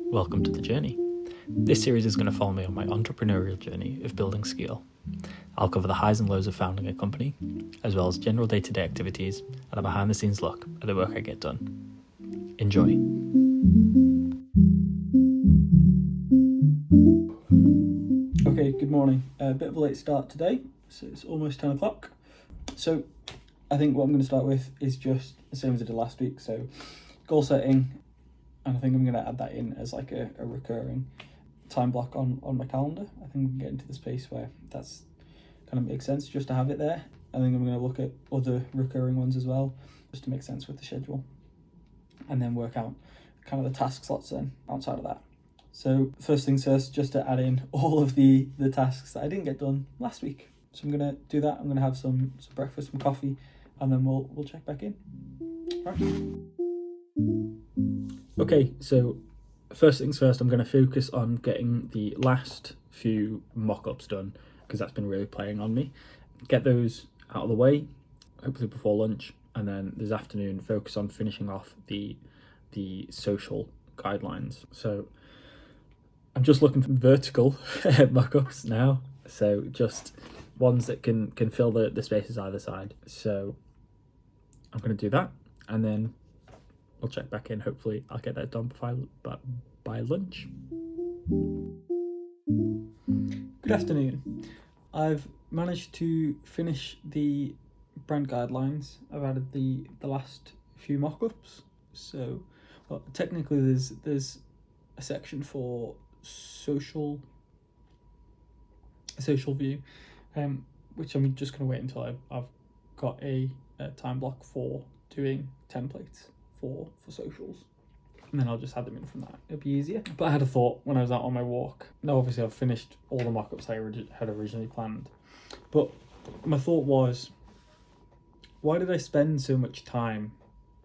Welcome to the journey. This series is going to follow me on my entrepreneurial journey of building Skeeal. I'll cover the highs and lows of founding a company, as well as general day-to-day activities and a behind-the-scenes look at the work I get done. Enjoy. Okay, good morning. A bit of a late start today, so it's almost 10 o'clock. So I think what I'm going to start with is just the same as I did last week. So goal setting, and I think I'm going to add that in as like a recurring time block on my calendar. I think we can get into the space where that's kind of makes sense just to have it there. I think I'm going to look at other recurring ones as well, just to make sense with the schedule, and then work out kind of the task slots then outside of that. So first things first, just to add in all of the tasks that I didn't get done last week. So I'm going to do that. I'm going to have some breakfast, some coffee, and then we'll check back in. Right. Okay, so first things first, I'm going to focus on getting the last few mock-ups done, because that's been really playing on me. Get those out of the way, hopefully before lunch, and then this afternoon focus on finishing off the social guidelines. So I'm just looking for vertical mock-ups now, so just ones that can fill the spaces either side. So I'm going to do that, and then I'll check back in. Hopefully I'll get that done by lunch. Good afternoon. I've managed to finish the brand guidelines. I've added the last few mock-ups. So, well, technically there's a section for social view, which I'm just going to wait until I've got a time block for doing templates for socials, and then I'll just add them in from that. It'll be easier. But I had a thought when I was out on my walk. Now obviously I've finished all the mock-ups I had originally planned, but my thought was, why did I spend so much time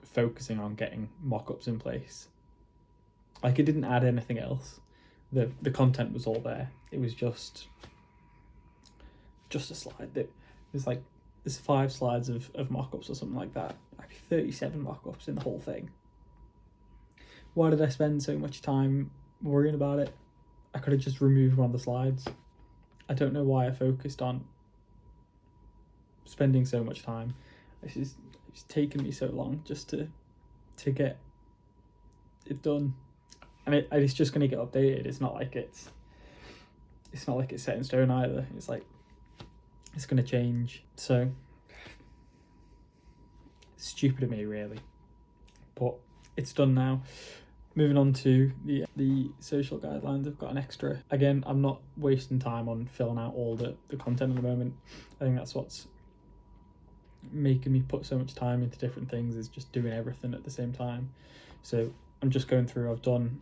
focusing on getting mock-ups in place? Like, it didn't add anything else. The content was all there. It was just a slide. There's 5 slides of mock-ups or something like that. Like 37 mock-ups in the whole thing. Why did I spend so much time worrying about it? I could have just removed one of the slides. I don't know why I focused on spending so much time. It's taken me so long just to get it done. And it's just going to get updated. It's not like it's set in stone either. It's like it's going to change. So it's stupid of me, really, but it's done now. Moving on to the social guidelines, I've got an extra. Again, I'm not wasting time on filling out all the content at the moment. I think that's what's making me put so much time into different things, is just doing everything at the same time. So I'm just going through. I've done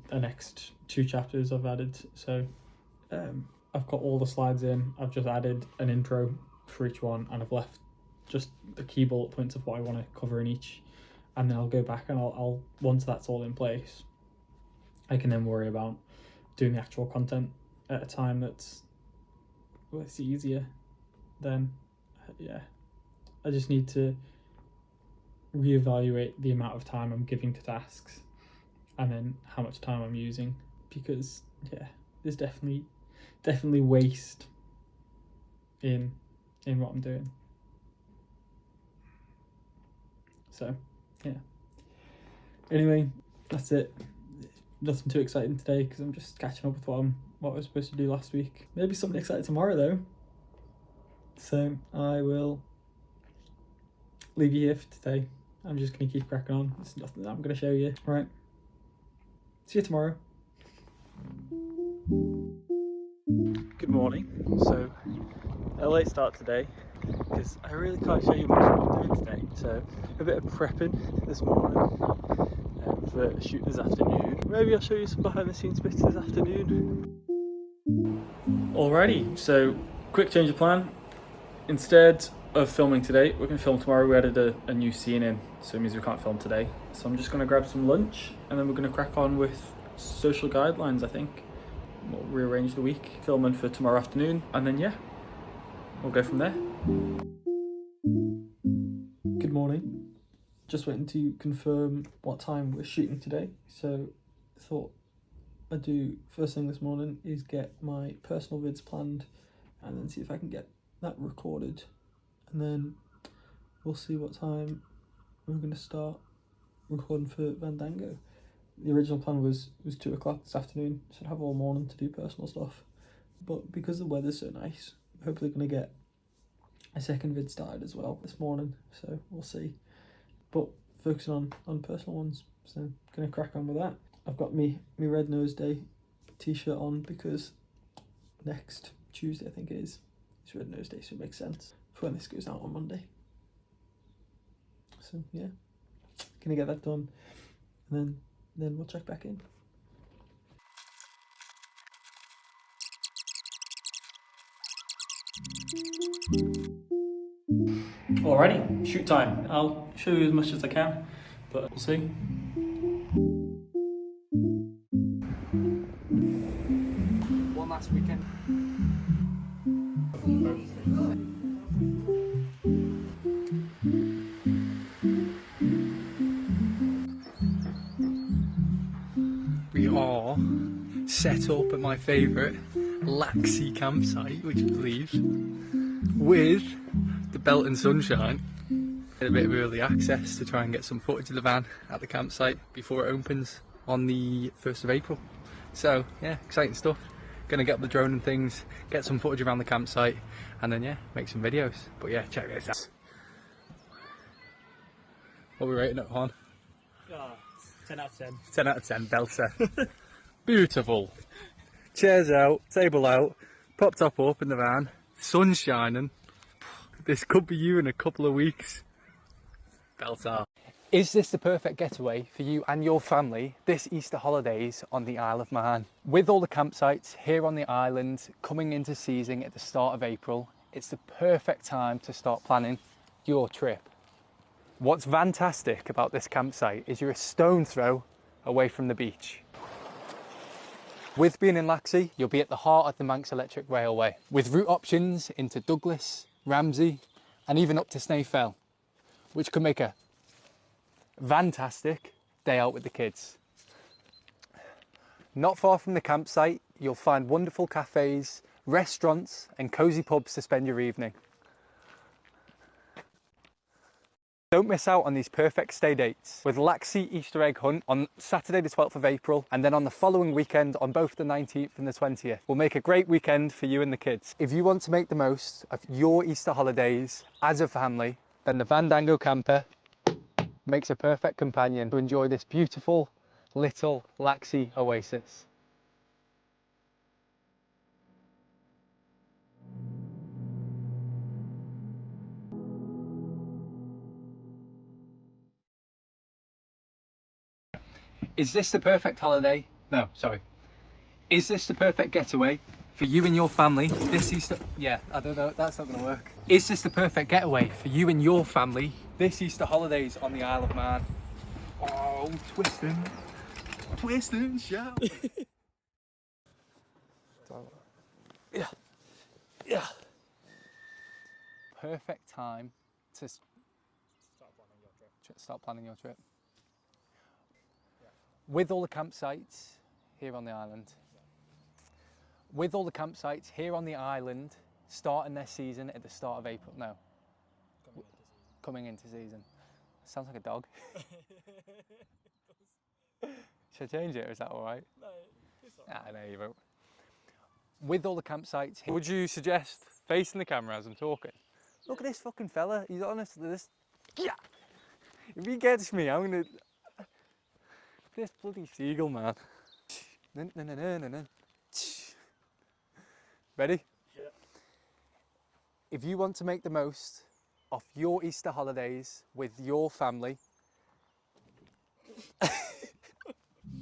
the next 2 chapters I've added. So I've got all the slides in. I've just added an intro for each one, and I've left just the key bullet points of what I want to cover in each. And then I'll go back and I'll once that's all in place, I can then worry about doing the actual content at a time that's easier. Then, yeah, I just need to reevaluate the amount of time I'm giving to tasks, and then how much time I'm using, because yeah, there's definitely waste in what I'm doing. So yeah, anyway, that's it. Nothing too exciting today, because I'm just catching up with what I was supposed to do last week. Maybe something exciting tomorrow though. So I will leave you here for today. I'm just going to keep cracking on. There's nothing that I'm going to show you. All right, see you tomorrow. Good morning. So a late start today, because I really can't show you much of what I'm doing today. So a bit of prepping this morning for a shoot this afternoon. Maybe I'll show you some behind the scenes bits this afternoon. Alrighty, so quick change of plan. Instead of filming today, we're going to film tomorrow. We added a new scene in, so it means we can't film today. So I'm just going to grab some lunch, and then we're going to crack on with social guidelines, I think. We'll rearrange the week, filming for tomorrow afternoon, and then yeah, we'll go from there. Good morning. Just waiting to confirm what time we're shooting today. So thought I'd do first thing this morning is get my personal vids planned and then see if I can get that recorded, and then we'll see what time we're going to start recording for Vandango. The original plan was 2 o'clock this afternoon, so I'd have all morning to do personal stuff, but because the weather's so nice, I'm hopefully going to get a second vid started as well this morning, so we'll see. But focusing on personal ones, so gonna crack on with that. I've got me Red Nose Day t-shirt on because next Tuesday I think it is, it's Red Nose Day, so it makes sense for when this goes out on Monday. So yeah, gonna get that done, and then we'll check back in. Alrighty, shoot time. I'll show you as much as I can, but we'll see. One last weekend. We are set up at my favourite Laxey campsite, would you believe, with the belt and sunshine. Get a bit of early access to try and get some footage of the van at the campsite before it opens on the 1st of April. So yeah, exciting stuff. Gonna get up the drone and things, get some footage around the campsite, and then yeah, make some videos. But yeah, check this out. What are we rating it on? 10 out of 10. 10 out of 10, belter. Beautiful. Chairs out, table out, pop top up in the van, sun shining. This could be you in a couple of weeks. Belter. Is this the perfect getaway for you and your family this Easter holidays on the Isle of Man? With all the campsites here on the island coming into season at the start of April, it's the perfect time to start planning your trip. What's fantastic about this campsite is you're a stone's throw away from the beach. With being in Laxey, you'll be at the heart of the Manx Electric Railway, with route options into Douglas, Ramsey, and even up to Snaefell, which could make a fantastic day out with the kids. Not far from the campsite, you'll find wonderful cafes, restaurants, and cosy pubs to spend your evening. Don't miss out on these perfect stay dates with Laxey Easter egg hunt on Saturday the 12th of April, and then on the following weekend on both the 19th and the 20th. We'll make a great weekend for you and the kids. If you want to make the most of your Easter holidays as a family, then the Vandango camper makes a perfect companion to enjoy this beautiful little Laxey oasis. Is this the perfect holiday? No, sorry. Is this the perfect getaway for you and your family this Easter? Yeah, I don't know, that's not gonna work. Is this the perfect getaway for you and your family this Easter holidays on the Isle of Man? Oh, twist and shout. Yeah, yeah. Perfect time to start planning your trip. With all the campsites here on the island. With all the campsites here on the island starting their season at the start of April. No. Coming into season. Sounds like a dog. Should I change it, or is that alright? No, it's all right. Ah, there you go. With all the campsites here, would you suggest facing the camera as I'm talking? Look at this fucking fella, he's honestly this. Yeah! If he gets me, I'm gonna. This bloody seagull, man. Ready? Yeah. If you want to make the most of your Easter holidays with your family.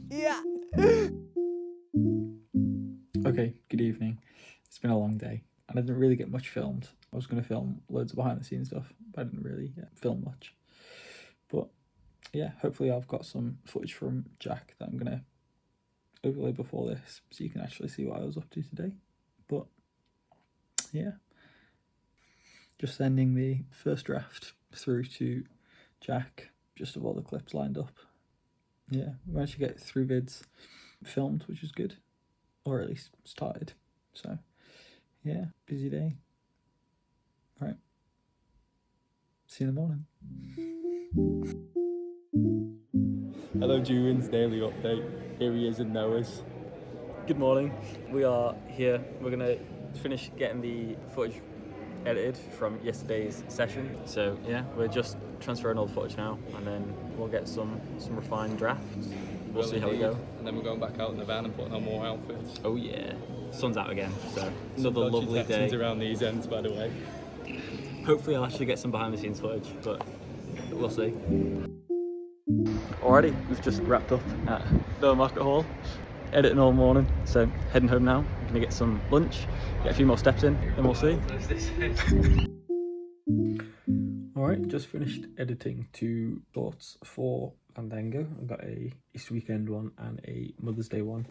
Yeah! Okay, good evening. It's been a long day and I didn't really get much filmed. I was going to film loads of behind the scenes stuff, but I didn't really film much. But yeah, hopefully I've got some footage from Jack that I'm going to overlay before this so you can actually see what I was up to today. But yeah, just sending the first draft through to Jack, just of all the clips lined up. yeah, we managed to get 3 vids filmed, which is good, or at least started. So yeah, busy day. Right, see you in the morning. Hello, Julian's daily update. Here he is in Noah's. Good morning. We are here. We're going to finish getting the footage edited from yesterday's session. So yeah, we're just transferring all the footage now, and then we'll get some refined drafts. We'll see how we go. And then we're going back out in the van and putting on more outfits. Oh yeah, sun's out again, so Some another dodgy lovely day. Texans around these ends, by the way. Hopefully I'll actually get some behind the scenes footage, but we'll see. Alrighty, we've just wrapped up at the market hall, editing all morning, so heading home now. I'm gonna get some lunch, get a few more steps in, and we'll see. Alright, just finished editing 2 shorts for Fandango. I've got a Easter weekend one and a Mother's Day one.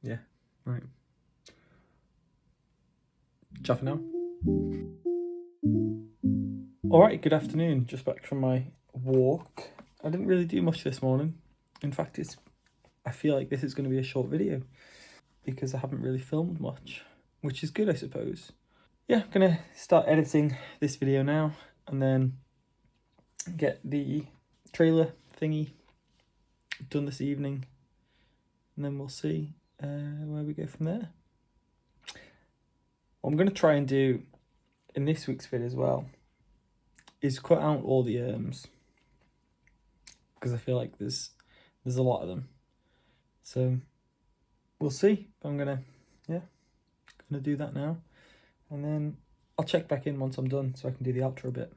Yeah, right. Ciao for now. Alright, good afternoon. Just back from my walk. I didn't really do much this morning. In fact, I feel like this is going to be a short video because I haven't really filmed much, which is good, I suppose. Yeah, I'm going to start editing this video now and then get the trailer thingy done this evening, and then we'll see where we go from there. What I'm going to try and do in this week's vid as well is cut out all the because I feel like there's a lot of them. So we'll see. I'm gonna do that now, and then I'll check back in once I'm done so I can do the outro bit.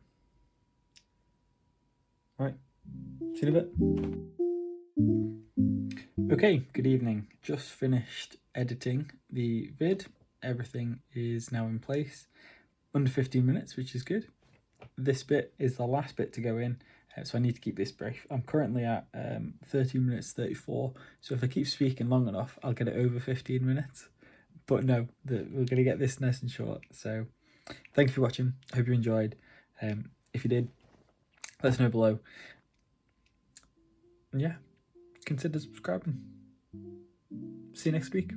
Right, see you in a bit. Okay, good evening. Just finished editing the vid. Everything is now in place. Under 15 minutes, which is good. This bit is the last bit to go in, so I need to keep this brief. I'm currently at 13 minutes 34, so if I keep speaking long enough, I'll get it over 15 minutes. But no, we're going to get this nice and short. So thank you for watching. I hope you enjoyed. If you did, let us know below. And yeah, consider subscribing. See you next week.